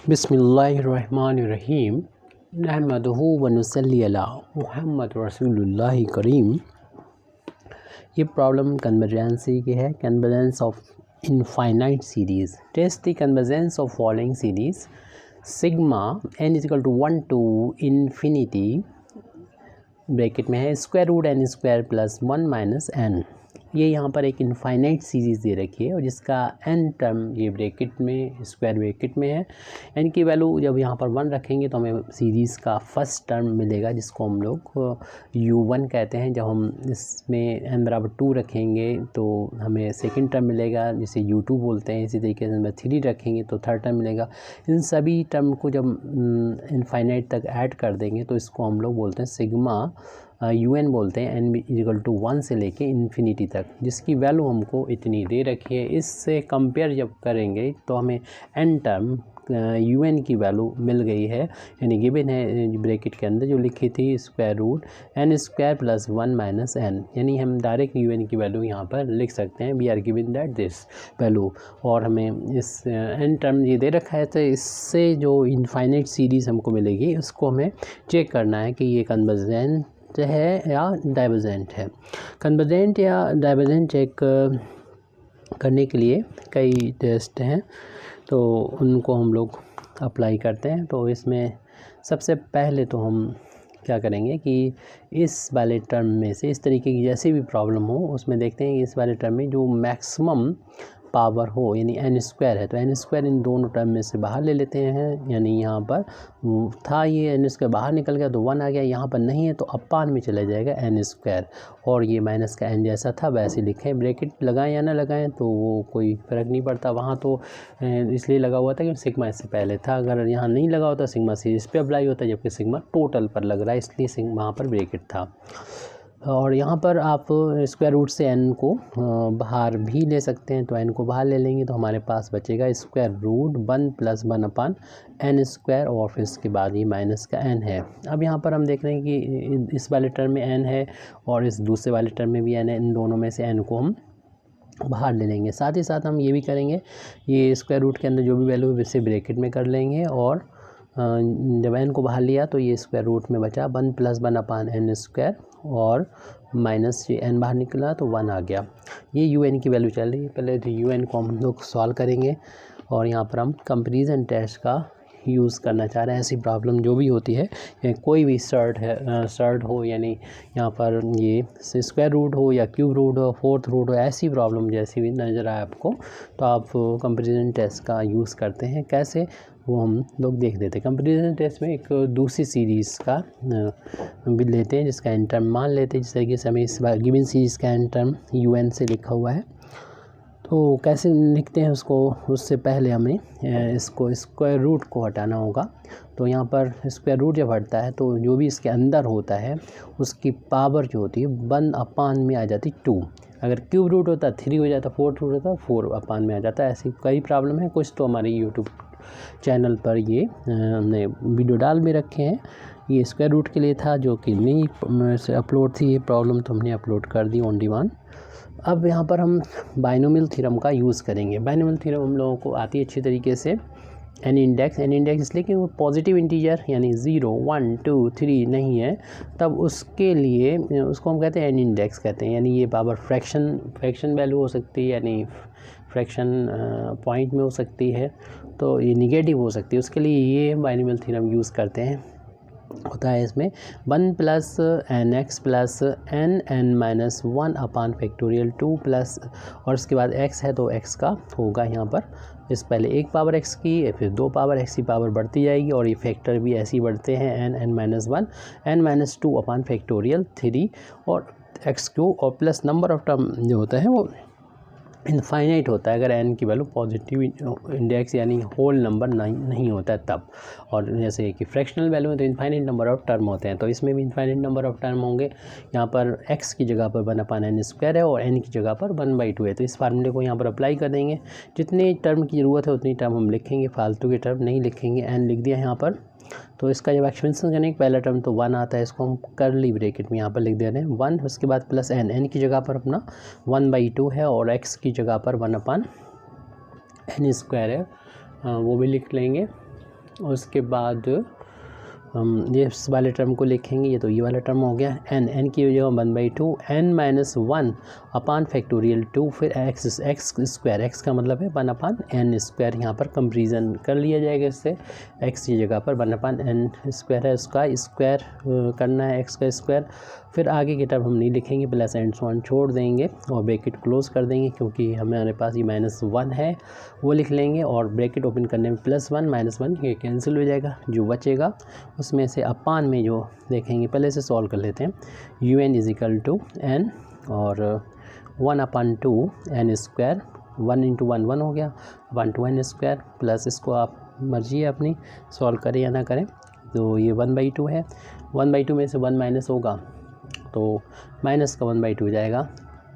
बिस्मिल्लाहिर्रहमानिर्रहीम नहमदुहु व नुसल्ली अला मुहम्मद रसूलुल्लाह करीम। ये प्रॉब्लम कन्वर्जेंसी की है। Convergence of infinite series. Test the convergence of following series sigma n is equal to 1 to infinity bracket में है square root n square plus 1 minus n। ये यहाँ पर एक इनफाइनाइट सीरीज़ दे रखी है और जिसका n टर्म ये ब्रैकेट में स्क्वायर ब्रैकेट में है। n की वैल्यू जब यहाँ पर 1 रखेंगे तो हमें सीरीज़ का फर्स्ट टर्म मिलेगा जिसको हम लोग u1 कहते हैं। जब हम इसमें n बराबर 2 रखेंगे तो हमें सेकंड टर्म मिलेगा जिसे u2 बोलते हैं। इसी तरीके से हम 3 रखेंगे तो थर्ड टर्म मिलेगा। इन सभी टर्म को जब इनफाइनाइट तक ऐड कर देंगे तो इसको हम लोग बोलते हैं सिग्मा un बोलते हैं। n इक्वल टू 1 से लेके इन्फिनिटी तक जिसकी वैल्यू हमको इतनी दे रखी है। इससे कंपेयर जब करेंगे तो हमें n टर्म un की वैल्यू मिल गई है, यानी गिवन है ब्रैकेट के अंदर जो लिखी थी square root n square plus 1 minus n, यानी हम डायरेक्ट un की वैल्यू यहाँ पर लिख सकते हैं। We are given that this value और हमें इस n टर्म ये दे रखा है। तो इससे जो इनफाइनाइट सीरीज़ हमको मिलेगी उसको हमें चेक करना है कि ये कन्वर्जेंट है या डाइवर्जेंट है। कन्वर्जेंट या डाइवर्जेंट चेक करने के लिए कई टेस्ट हैं तो उनको हम लोग अप्लाई करते हैं। तो इसमें सबसे पहले तो हम क्या करेंगे कि इस वाले टर्म में से इस तरीके की जैसी भी प्रॉब्लम हो उसमें देखते हैं कि इस वाले टर्म में जो मैक्सिमम पावर हो यानी n स्क्वायर है तो n स्क्वायर इन दोनों टर्म में से बाहर ले लेते हैं। यानी यहाँ पर था ये n स्क्वायर बाहर निकल गया तो 1 आ गया, यहाँ पर नहीं है तो अपान में चला जाएगा n स्क्वायर और ये माइनस का n जैसा था वैसे लिखें। ब्रैकेट लगाएं या ना लगाएं तो वो कोई फ़र्क नहीं पड़ता। वहाँ तो इसलिए लगा हुआ था कि सिग्मा इससे पहले था, अगर यहाँ नहीं लगा होता सिग्मा सीरीज़ पे अप्लाई होता जबकि सिग्मा टोटल पर लग रहा है इसलिए सिग्मा वहाँ पर ब्रैकेट था। और यहाँ पर आप स्क्वायर रूट से n को बाहर भी ले सकते हैं तो n को बाहर ले लेंगे तो हमारे पास बचेगा स्क्वायर रूट 1 प्लस 1 अपान n स्क्वायर और फिर इसके बाद ये माइनस का n है। अब यहाँ पर हम देख रहे हैं कि इस वाले टर्म में n है और इस दूसरे वाले टर्म में भी n है। इन दोनों में से n को हम बाहर ले लेंगे। साथ ही साथ हम ये भी करेंगे, ये स्क्वायर रूट के अंदर जो भी वैल्यू है इसे ब्रैकेट में कर लेंगे और जब n को बाहर लिया तो ये स्क्वायर रूट में बचा 1 प्लस 1 अपान n स्क्वायर और माइनस ये n बाहर निकला तो 1 आ गया। ये un की वैल्यू चल रही है। पहले तो un को हम लोग सॉल्व करेंगे और यहाँ पर हम कंपैरिजन टेस्ट का यूज़ करना चाह रहे हैं। ऐसी प्रॉब्लम जो भी होती है या कोई भी सर्ट हो यानी यहाँ पर ये स्क्वायर रूट हो या क्यूब रूट हो फोर्थ रूट हो, ऐसी प्रॉब्लम जैसी भी नज़र आए आपको तो आप कंपैरिजन टेस्ट का यूज़ करते हैं। कैसे वो हम लोग देख देते हैं। कंपैरिजन टेस्ट में एक दूसरी सीरीज़ का भी लेते हैं जिसका एन टर्म मान लेते हैं। जिस तरीके से हमें इस बार गिवन सीरीज़ का एन टर्म un से लिखा हुआ है तो कैसे लिखते हैं उसको, उससे पहले हमें इसको स्क्वायर रूट को हटाना होगा। तो यहाँ पर स्क्वायर रूट जब हटता है तो जो भी इसके अंदर होता है उसकी पावर जो होती है 1 अपान में आ जाती 2। अगर क्यूब रूट होता 3 हो जाता, फोर्थ रूट होता 4 अपान में आ जाता। ऐसी कई प्रॉब्लम है, कुछ तो हमारे यूट्यूब चैनल पर ये हमने वीडियो डाल भी रखे हैं। ये स्क्वायर रूट के लिए था जो कि नहीं से अपलोड थी ये प्रॉब्लम, तो हमने अपलोड कर दी ऑन डिमांड। अब यहाँ पर हम बाइनोमियल थ्योरम का यूज़ करेंगे। बाइनोमियल थ्योरम हम लोगों को आती है अच्छी तरीके से। एन इंडेक्स इसलिए कि वो पॉजिटिव इंटीजर यानी 0 1 2 3 नहीं है, तब उसके लिए उसको हम कहते हैं एन इंडेक्स कहते हैं। यानी ये पावर फ्रैक्शन वैल्यू हो सकती है, यानी फ्रैक्शन पॉइंट में हो सकती है, तो ये निगेटिव हो सकती है। उसके लिए ये बाइनोमियल थ्योरम यूज़ करते हैं। होता है इसमें 1 plus N X plus N minus 1 upon factorial 2 plus और उसके बाद x है तो x का होगा यहाँ पर इस पहले 1 पावर x की फिर 2 पावर x की पावर बढ़ती जाएगी और ये फैक्टर भी ऐसे ही बढ़ते हैं n माइनस 1 n माइनस 2 अपान फैक्टोरियल 3 और x³ और प्लस नंबर ऑफ टर्म जो होता है वो इनफाइनाइट होता है अगर n की वैल्यू पॉजिटिव इंडेक्स यानी होल नंबर नहीं होता है तब। और जैसे कि फ्रैक्शनल वैल्यू में तो इनफाइनाइट नंबर ऑफ टर्म होते हैं, तो इसमें भी इनफाइनाइट नंबर ऑफ टर्म होंगे। यहाँ पर x की जगह पर 1 अपान n स्क्वायर है और n की जगह पर 1/2 है, तो इस फार्मूले को यहाँ पर अप्लाई कर देंगे। जितनी टर्म की ज़रूरत है उतनी टर्म हम लिखेंगे, फालतू की टर्म नहीं लिखेंगे। n लिख दिया यहाँ पर। तो इसका जब एक्सपेंशन करने का पहला टर्म तो 1 आता है, इसको हम करली ब्रैकेट में यहाँ पर लिख दे रहे हैं 1। उसके बाद प्लस n की जगह पर अपना 1/2 है और x की जगह पर 1 अपान n स्क्वायर है, वो भी लिख लेंगे। उसके बाद हम ये इस वाले टर्म को लिखेंगे, ये तो ये वाला टर्म हो गया। एन की जगह 1/2 n-1 अपान फैक्टोरियल 2, फिर एक्स स्क्वायर, एक्स का मतलब है 1/n²। यहाँ पर कंपेरिजन कर लिया जाएगा इससे, एक्स की जगह पर 1/n² है, उसका स्क्वायर करना है, एक्स का स्क्वायर। फिर आगे की टर्म हम नहीं लिखेंगे, प्लस एंड सो ऑन छोड़ देंगे और ब्रैकेट क्लोज कर देंगे, क्योंकि हमारे पास ये -1 है वो लिख लेंगे, और ब्रैकेट ओपन करने में +1 -1 ये कैंसिल हो जाएगा। जो बचेगा उसमें से अपान में जो देखेंगे, पहले से सॉल्व कर लेते हैं। un = n और 1/2 n², 1 × 1 1 हो गया, 1/2 n² प्लस इसको आप मर्जी है अपनी सॉल्व करें या ना करें। तो ये 1/2 है, 1/2 में से 1 माइनस होगा तो माइनस का 1/2 हो जाएगा,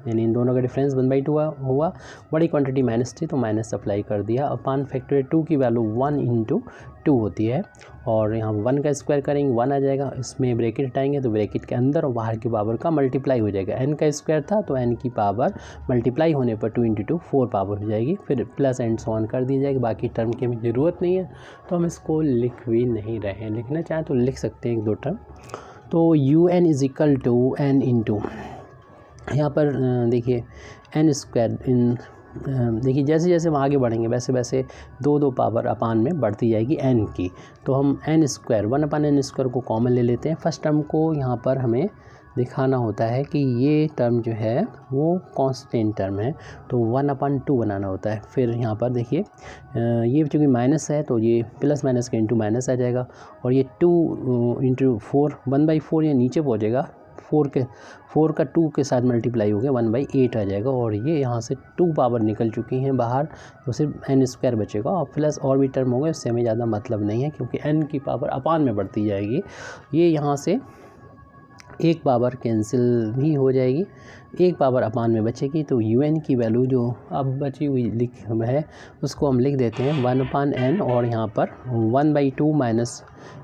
यानी इन दोनों का डिफरेंस 1/2 हुआ। बड़ी क्वांटिटी माइनस थी तो माइनस अप्लाई कर दिया। अपान फैक्टोरियल 2 की वैल्यू 1 × 2 होती है, और यहाँ 1 का स्क्वायर करेंगे 1 आ जाएगा, इसमें ब्रैकेट हटाएंगे तो ब्रैकेट के अंदर और बाहर की पावर का मल्टीप्लाई हो जाएगा। n का स्क्वायर था तो n की पावर मल्टीप्लाई होने पर 2 × 2 4 पावर हो जाएगी, फिर प्लस एंड सो ऑन कर दी जाएगी। बाकी टर्म की हमें ज़रूरत नहीं है तो हम इसको लिख भी नहीं रहे हैं, लिखना चाहें तो लिख सकते हैं 1-2 टर्म। तो un = n × यहाँ पर देखिए n², देखिए जैसे जैसे हम आगे बढ़ेंगे वैसे वैसे 2 पावर अपान में बढ़ती जाएगी n की। तो हम n² 1/n² को कॉमन ले लेते हैं। फर्स्ट टर्म को यहाँ पर हमें दिखाना होता है कि ये टर्म जो है वो कांस्टेंट टर्म है, तो 1/2 बनाना होता है। फिर यहाँ पर देखिए ये चूँकि माइनस है तो ये प्लस माइनस के इंटू माइनस आ जाएगा, और ये 2 × 4 1/4 ये नीचे पहुँचेगा, 4 का 2 के साथ मल्टीप्लाई हो गया 1/8 आ जाएगा, और ये यहाँ से 2 पावर निकल चुकी हैं बाहर, तो सिर्फ n² बचेगा, और प्लस और भी टर्म होंगे उससे हमें ज़्यादा मतलब नहीं है, क्योंकि n की पावर अपान में बढ़ती जाएगी। ये यहाँ से 1 पावर कैंसिल भी हो जाएगी, 1 पावर अपान में बचेगी। तो un की वैल्यू जो अब बची हुई है उसको हम लिख देते हैं 1/n, और यहाँ पर 1/2 -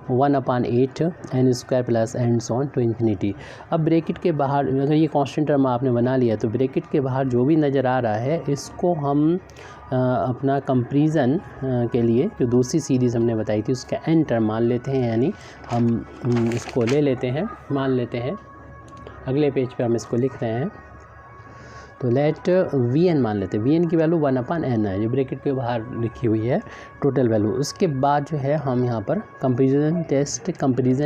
1/8 n² plus and so on to infinity. अब ब्रैकेट के बाहर अगर ये कांस्टेंट टर्म आपने बना लिया तो ब्रैकेट के बाहर जो भी नज़र आ रहा है इसको हम अपना कंपेरिजन के लिए जो दूसरी सीरीज़ हमने बताई थी उसका n टर्म मान लेते हैं, यानी हम इसको ले लेते हैं, मान लेते हैं अगले पेज पे हम इसको लिख रहे हैं। तो लेट vn मान लेते हैं, vn की वैल्यू 1/n है जो ब्रैकेट के बाहर लिखी हुई है टोटल वैल्यू। उसके बाद जो है हम यहाँ पर कंपेरिजन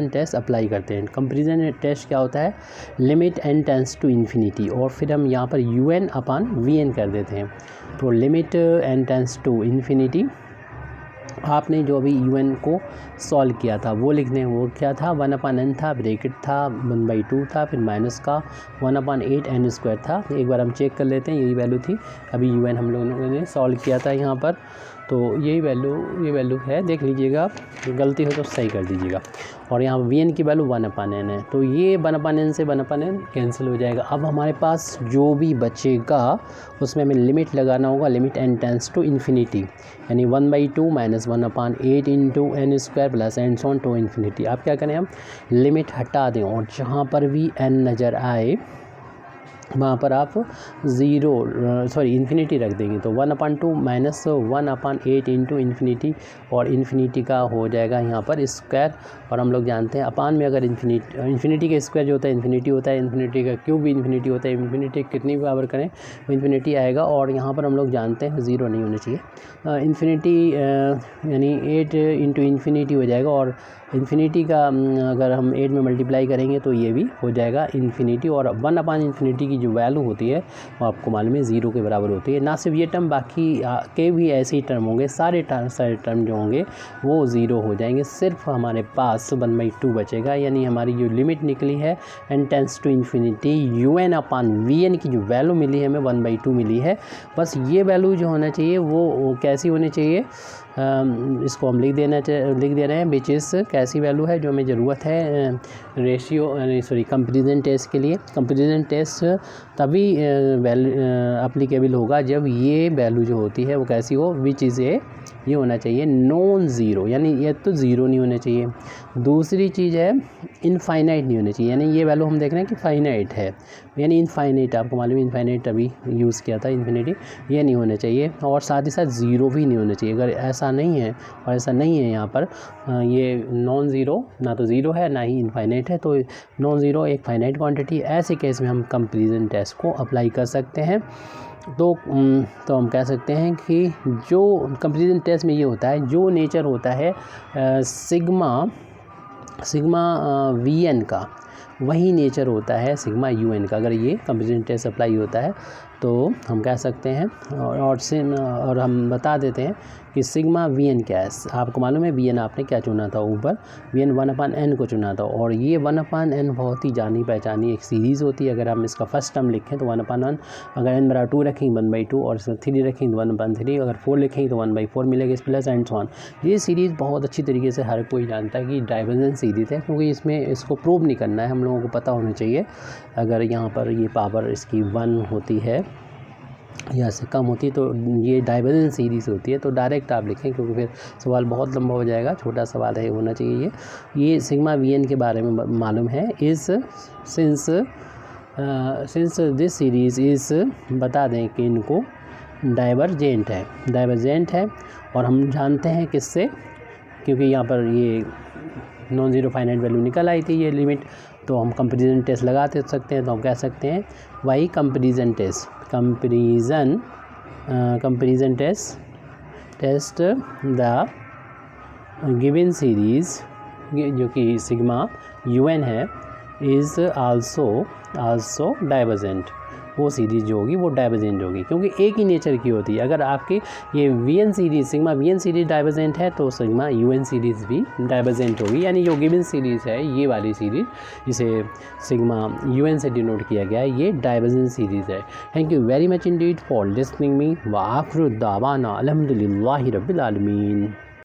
टेस्ट अप्लाई करते हैं। कंपेरिजन टेस्ट क्या होता है, limit n tends to infinity, और फिर हम यहाँ पर un/vn कर देते हैं। तो limit n tends to infinity, आपने जो अभी un को सॉल्व किया था वो लिखने, वो क्या था 1/n था, ब्रैकेट था 1/2 था, फिर माइनस का 1/8 n² था। एक बार हम चेक कर लेते हैं, यही वैल्यू थी अभी un हम लोगों ने सॉल्व किया था यहाँ पर, तो यही वैल्यू है, देख लीजिएगा, गलती हो तो सही कर दीजिएगा। और यहाँ vn की वैल्यू 1/n है, तो ये 1/n से 1/n कैंसिल हो जाएगा। अब हमारे पास जो भी बचेगा उसमें हमें लिमिट लगाना होगा, limit n tends to infinity, यानी 1/2 - 1/8 into n² plus and so on to infinity. आप क्या करें, हम लिमिट हटा दें और जहाँ पर भी n नज़र आए वहाँ पर आप इन्फिनिटी रख देंगे, तो 1/2 - 1/8 इंटू इन्फिनिटी, और इन्फिनिटी का हो जाएगा यहाँ पर स्क्वायर। और हम लोग जानते हैं अपान में अगर इन्फिनिटी का स्क्वायर जो होता है इन्फिनिटी होता है, इन्फिनिटी का क्यूब भी इन्फिनिटी होता है, इन्फिनिटी कितनी भी पावर करें वो इन्फिनिटी आएगा। और यहाँ पर हम लोग जानते हैं 0 नहीं होना चाहिए, इन्फिनिटी यानी 8 इंटू इन्फिनिटी हो जाएगा, और इन्फिनिटी का अगर हम 8 में मल्टीप्लाई करेंगे तो ये भी हो जाएगा इन्फिनिटी। और 1/इन्फिनिटी की जो वैल्यू होती है वो आपको मालूम है 0 के बराबर होती है। ना सिर्फ ये टर्म, बाकी के भी ऐसे ही टर्म होंगे, सारे टर्म जो होंगे वो 0 हो जाएंगे, सिर्फ हमारे पास 1/2 बचेगा। यानी हमारी जो लिमिट निकली है n tends to infinity un/vn की जो वैल्यू मिली है हमें 1/2 मिली है। बस ये वैल्यू जो होना चाहिए वो कैसी होनी चाहिए, इसको हम लिख दे रहे हैं, विच इज़ कैसी वैल्यू है जो हमें ज़रूरत है कंपेरिजन टेस्ट के लिए। कंपेरिजन टेस्ट तभी अप्लीकेबल होगा जब ये वैल्यू जो होती है वो कैसी हो, विच इज़ ये होना चाहिए नॉन ज़ीरो, यानी ये तो ज़ीरो नहीं होना चाहिए। दूसरी चीज़ है इनफाइनाइट नहीं होनी चाहिए, यानी ये वैल्यू हम देख रहे हैं कि फाइनाइट है, यानी इनफाइनाइट, आपको मालूम है इनफाइनाइट अभी यूज़ किया था इन्फिनिटी, ये नहीं होना चाहिए। और साथ ही साथ ज़ीरो भी नहीं होना चाहिए। अगर ऐसा ऐसा नहीं है, और ऐसा नहीं है यहाँ पर। ये नॉन ज़ीरो, ना तो ज़ीरो है ना ही इनफाइनाइट है, तो नॉन ज़ीरो एक फाइनाइट क्वांटिटी, ऐसे केस में हम कंपैरिजन टेस्ट को अप्लाई कर सकते हैं। तो हम कह सकते हैं कि जो कंपैरिजन टेस्ट में ये होता है, जो नेचर होता है सिग्मा वी एन का, वही नेचर होता है सिग्मा यू एन का। अगर ये कंपैरिजन टेस्ट अप्लाई होता है तो हम कह सकते हैं, और हम बता देते हैं कि सिग्मा वी एन क्या है। आपको मालूम है वी एन आपने क्या चुना था, ऊपर वी एन 1/n को चुना था, और ये 1/n बहुत ही जानी पहचानी एक सीरीज़ होती है। अगर हम इसका फर्स्ट टर्म लिखें तो 1/1, अगर n बराबर 2 रखेंगे 1/2, और 3 रखेंगे तो 1/3, अगर 4 लिखेंगे तो 1/4 मिलेगा, इस प्लस एंड सो ऑन। ये सीरीज़ बहुत अच्छी तरीके से हर कोई जानता है कि डाइवर्जेंस सीरीज़ है, क्योंकि इसमें इसको प्रूव नहीं करना है, हम लोगों को पता होना चाहिए। अगर यहाँ पर ये पावर इसकी 1 होती है या से कम होती है तो ये डाइवर्जेंस सीरीज़ होती है, तो डायरेक्ट आप लिखें, क्योंकि फिर सवाल बहुत लंबा हो जाएगा, छोटा सवाल है होना चाहिए। ये सिग्मा वी एन के बारे में मालूम है, इस सिंस दिस सीरीज़ इज़, बता दें कि इनको डाइवर्जेंट है, और हम जानते हैं किससे, क्योंकि यहाँ पर ये नॉन ज़ीरो फाइनाइट वैल्यू निकल आई थी ये लिमिट, तो हम कंपैरिजन टेस्ट लगा सकते हैं। तो हम कह सकते हैं by comparison test the given series, जो कि सिग्मा यू एन है, इज़ आल्सो डाइवर्जेंट। वो सीरीज़ जो होगी वो डाइवर्जेंट होगी, क्योंकि एक ही नेचर की होती है। अगर आपकी ये V N series, sigma V N series divergent है, तो सिग्मा यू एन सीरीज़ भी डाइवर्जेंट होगी। यानी जो गिवन सीरीज़ है ये वाली सीरीज़, जिसे सिग्मा यू एन से डिनोट किया गया है, ये डाइवर्जेंट सीरीज़ है। Thank you very much Indeed for listening me. व आखिर दावाना अल्हम्दुलिल्लाहि रब्बिल आलमीन।